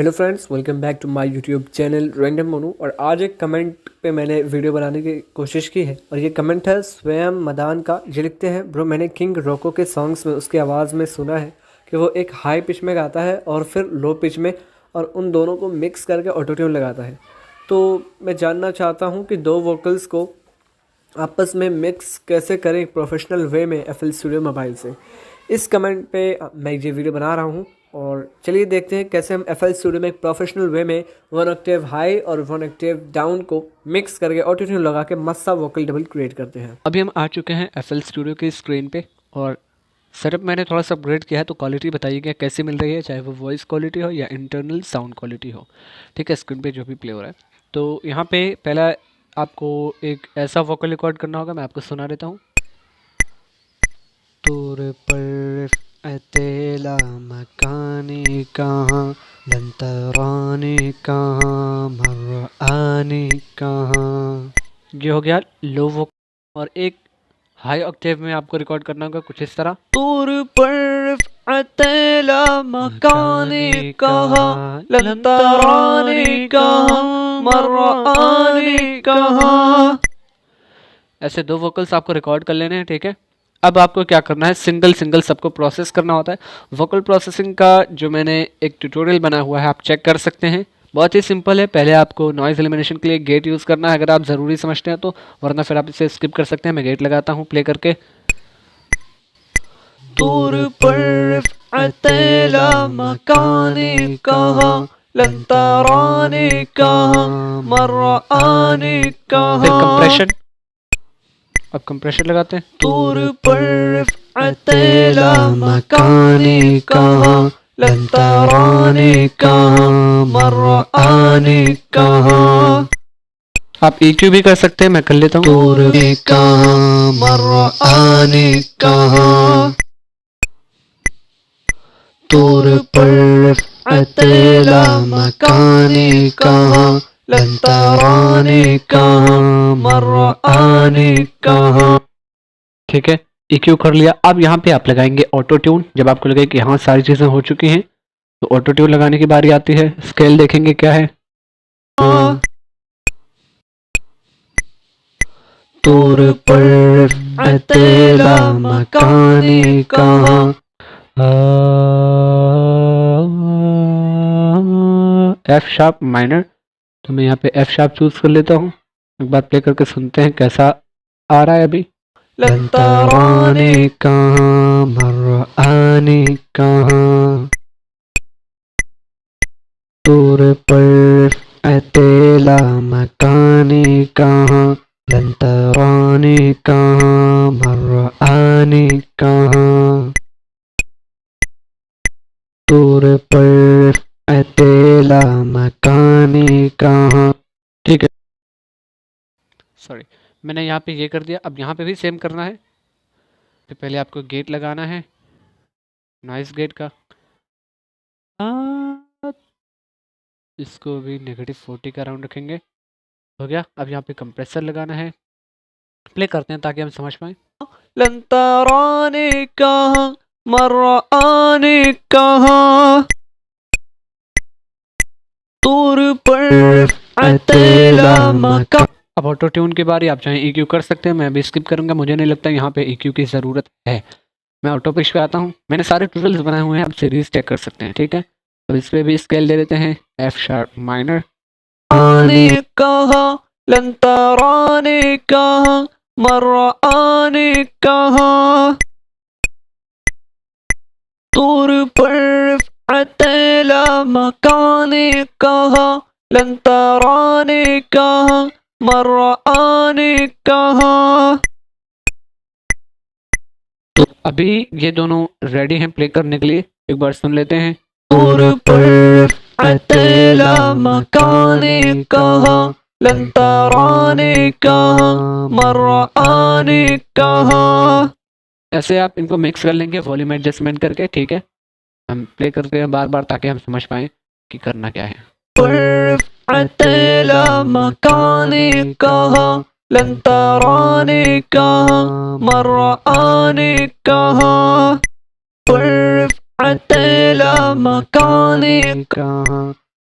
Hello friends, welcome back to my YouTube channel Random Monu. और आज एक कमेंट पे मैंने वीडियो बनाने की कोशिश की है और ये कमेंट है स्वयं मदान का। ये लिखते हैं, ब्रो मैंने किंग रोको के सॉन्ग्स में उसकी आवाज़ में सुना है कि वो एक हाई पिच में गाता है और फिर लो पिच में, और उन दोनों को मिक्स करके ऑटो ट्यून लगाता है। तो मैं जानना चाहता हूँ कि दो वोकल्स को आपस में मिक्स कैसे करें प्रोफेशनल वे में FL स्टूडियो मोबाइल से। इस कमेंट पे मैं ये वीडियो बना रहा हूँ और चलिए देखते हैं कैसे हम FL स्टूडियो में एक प्रोफेशनल वे में 1 ऑक्टेव हाई और 1 ऑक्टेव डाउन को मिक्स करके ऑटो ट्यून लगा के मस्त सा वोकल डबल क्रिएट करते हैं। अभी हम आ चुके हैं FL स्टूडियो की स्क्रीन पे और सेटअप मैंने थोड़ा सा अपग्रेड किया है, तो क्वालिटी बताइएगा कैसे मिल रही है, चाहे वो वॉइस क्वालिटी हो या इंटरनल साउंड क्वालिटी हो। ठीक है, स्क्रीन पे जो भी प्ले हो रहा है। तो यहाँ पे पहला आपको एक ऐसा वोकल रिकॉर्ड करना होगा, मैं आपको सुना देता हूँ। तोर पर अतेला मकानी कहाँ, लंतरानी कहाँ, मर आनी कहाँ। ये हो गया लो वोकल। और एक हाई ऑक्टेव में आपको रिकॉर्ड करना होगा कुछ इस तरह। तोर पर अतेला मकानी कहाँ, लंतरानी कहाँ, मर आनी कहाँ। ऐसे दो वोकल्स आपको रिकॉर्ड कर लेने हैं। ठीक है, अब आपको क्या करना है, सिंगल सिंगल सबको प्रोसेस करना होता है। वोकल प्रोसेसिंग का जो मैंने एक ट्यूटोरियल बनाया हुआ है, आप चेक कर सकते हैं। बहुत ही सिंपल है। पहले आपको नॉइज़ एलिमिनेशन के लिए गेट यूज़ करना है अगर आप ज़रूरी समझते हैं तो, वरना फिर आप इसे स्किप कर सकते हैं। मैं गेट लगाता हूँ प्ले करके। तोर पर अतेला मकानी कहाँ, लंतरानी कहाँ, मर आनी कहाँ। फिर कंप्रेशन, अब कंप्रेशर लगाते हैं। तोर पर अतेला मकानी कहाँ, लंतरानी कहाँ, मर आनी कहाँ। आप EQ भी कर सकते हैं, मैं कर लेता हूँ। तोर कहाँ, मर आनी कहाँ। तोर पर अतेला मकानी कहाँ, लंतरानी कहाँ, मर आनी कहाँ। ठीक है, EQ कर लिया। अब यहाँ पे आप लगाएंगे ऑटो ट्यून। जब आपको लगे कि हाँ सारी चीज़ें हो चुकी हैं तो ऑटो ट्यून लगाने की बारी आती है। स्केल देखेंगे क्या है। तोर पर अतेला मकानी कहाँ, F शार्प माइनर। तो मैं यहाँ पे F शार्प चूज कर लेता हूँ। एक बार प्ले करके सुनते हैं कैसा आ रहा है अभी। लंतरानी कहाँ, मर आनी कहाँ। तोर पर अतेला मकानी कहाँ, लंतरानी कहाँ, मर आनी कहाँ। तोर पर अतेला मकानी कहाँ। ठीक है, सॉरी, मैंने यहाँ पे ये कर दिया। अब यहाँ पे भी सेम करना है। तो पहले आपको गेट लगाना है, नॉइस गेट का। इसको भी -40 का राउंड रखेंगे। हो गया। अब यहाँ पे कंप्रेसर लगाना है। प्ले करते हैं ताकि हम समझ पाए। लंतरानी कहाँ, मर आनी कहाँ। तोर पर अतेला मकान। अब ऑटो ट्यून की बारी, आप चाहें EQ कर सकते हैं, मैं अभी स्किप करूंगा। मुझे नहीं लगता यहाँ पे EQ की ज़रूरत है। मैं ऑटो पिच पे आता हूँ। मैंने सारे ट्यूटोरियल्स बनाए हुए हैं, आप सीरीज चेक कर सकते हैं। ठीक है, तो इस पे भी स्केल दे देते हैं, F शार्प माइनर। आने कहाँ, लंतरानी कहाँ, मर आनी कहाँ। तोर पर अतेला मकानी कहाँ, लंतरानी कहाँ, मर आनी कहाँ। तो अभी ये दोनों रेडी हैं प्ले करने के लिए। एक बार सुन लेते हैं। तोर पर अतेला मकानी कहाँ, लंतरानी कहाँ, मर आनी कहाँ। ऐसे आप इनको मिक्स कर लेंगे वॉल्यूम एडजस्टमेंट करके। ठीक है, हम प्ले करते हैं बार बार ताकि हम समझ पाए कि करना क्या है। पर अतेला मकानी कहाँ, लंतरानी कहाँ, मर आनी कहाँ। पर अतेला मकानी कहाँ,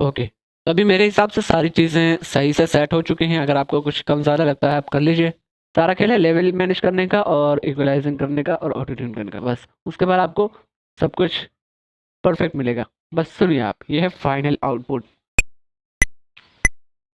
ओके, अभी मेरे हिसाब से सारी चीज़ें सही से सेट हो चुकी हैं। अगर आपको कुछ कम ज़्यादा लगता है आप कर लीजिए। सारा खेल है लेवल मैनेज करने का और इक्वलाइजिंग करने का और ऑटो ट्यून करने का, बस उसके बाद आपको सब कुछ परफेक्ट मिलेगा। बस सुनिए आप, ये है फाइनल आउटपुट।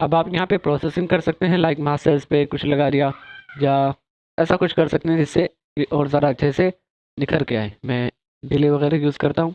अब आप यहाँ पे प्रोसेसिंग कर सकते हैं, लाइक मास्टर्स पे कुछ लगा दिया या ऐसा कुछ कर सकते हैं जिससे ये और ज़्यादा अच्छे से निखर के आए। मैं डिले वगैरह यूज़ करता हूँ।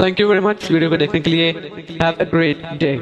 Thank you very much video को देखने के लिए। Have a great day.